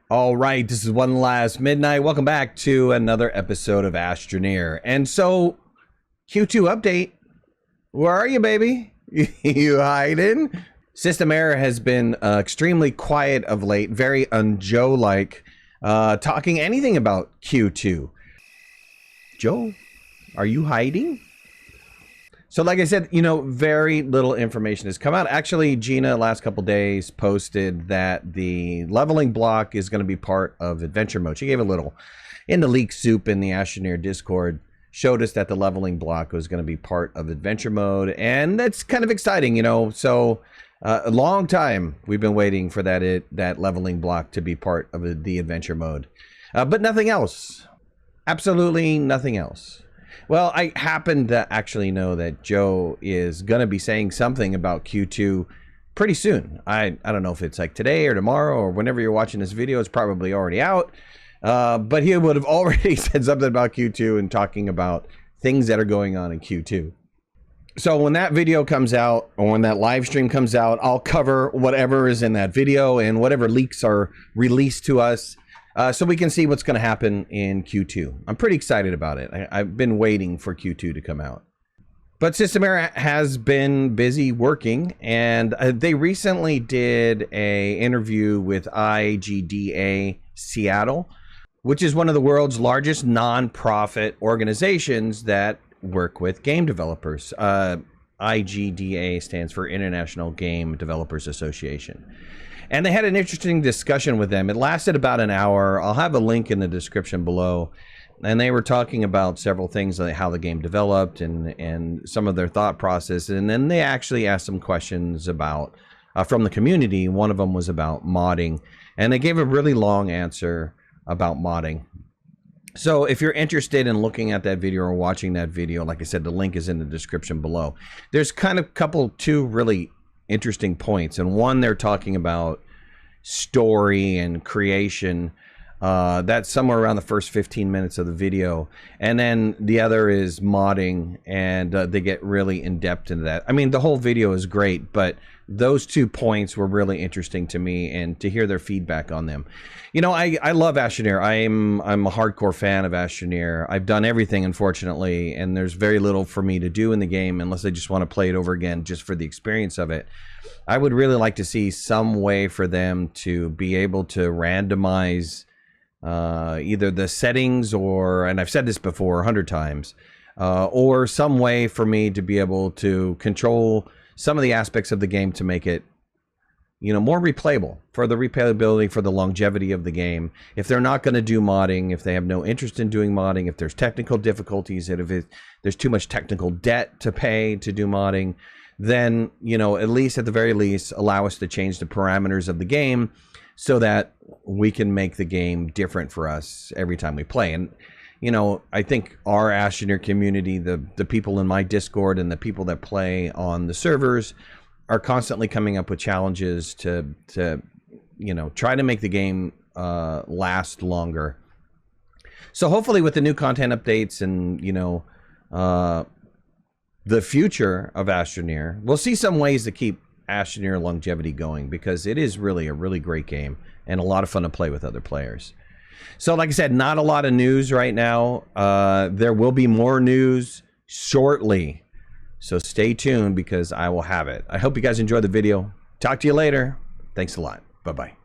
All right, this is OneLastMidnight. Welcome back to another episode of Astroneer. And so, Q2 update. Where are you, baby? You hiding? System Error has been extremely quiet of late, very un-Joe-like, talking anything about Q2. Joe, are you hiding? So like I said, you know, very little information has come out. Actually, Gina last couple days posted that the leveling block is going to be part of adventure mode. She gave a little in the leak soup in the Astroneer Discord, showed us that the leveling block was going to be part of adventure mode, and that's kind of exciting, you know. So a long time we've been waiting for that leveling block to be part of the adventure mode, but nothing else. Absolutely nothing else. Well, I happen to actually know that Joe is going to be saying something about Q2 pretty soon. I don't know if it's like today or tomorrow or whenever you're watching this video. It's probably already out. But he would have already said something about Q2 and talking about things that are going on in Q2. So when that video comes out, or when that live stream comes out, I'll cover whatever is in that video and whatever leaks are released to us. So we can see what's going to happen in Q2. I'm pretty excited about it. I've been waiting for Q2 to come out. But System Error has been busy working, and they recently did an interview with IGDA Seattle, which is one of the world's largest non-profit organizations that work with game developers. IGDA stands for International Game Developers Association. And they had an interesting discussion with them. It lasted about an hour. I'll have a link in the description below. And they were talking about several things, like how the game developed and some of their thought process. And then they actually asked some questions about from the community. One of them was about modding. And they gave a really long answer about modding. So if you're interested in looking at that video or watching that video, like I said, the link is in the description below. There's kind of two really interesting points, and one, they're talking about story and creation. That's somewhere around the first 15 minutes of the video, and then the other is modding, and they get really in depth into that. I mean, the whole video is great, but those 2 points were really interesting to me, and to hear their feedback on them. You know, I love Astroneer. I'm a hardcore fan of Astroneer. I've done everything, unfortunately, and there's very little for me to do in the game unless I just want to play it over again just for the experience of it. I would really like to see some way for them to be able to randomize either the settings, or, and I've said this before 100 times, or some way for me to be able to control some of the aspects of the game to make it, you know, more replayable, for the replayability, for the longevity of the game. If they're not going to do modding, if they have no interest in doing modding, if there's technical difficulties, and if there's too much technical debt to pay to do modding, then, you know, at least at the very least, allow us to change the parameters of the game so that we can make the game different for us every time we play. And, you know, I think our Astroneer community, the people in my Discord and the people that play on the servers, are constantly coming up with challenges to you know, try to make the game last longer. So hopefully with the new content updates and, you know, the future of Astroneer, we'll see some ways to keep Astroneer longevity going, because it is really a really great game and a lot of fun to play with other players. So like I said, not a lot of news right now. There will be more news shortly, so stay tuned because I will have it. I hope you guys enjoyed the video. Talk to you later. Thanks a lot. Bye-bye.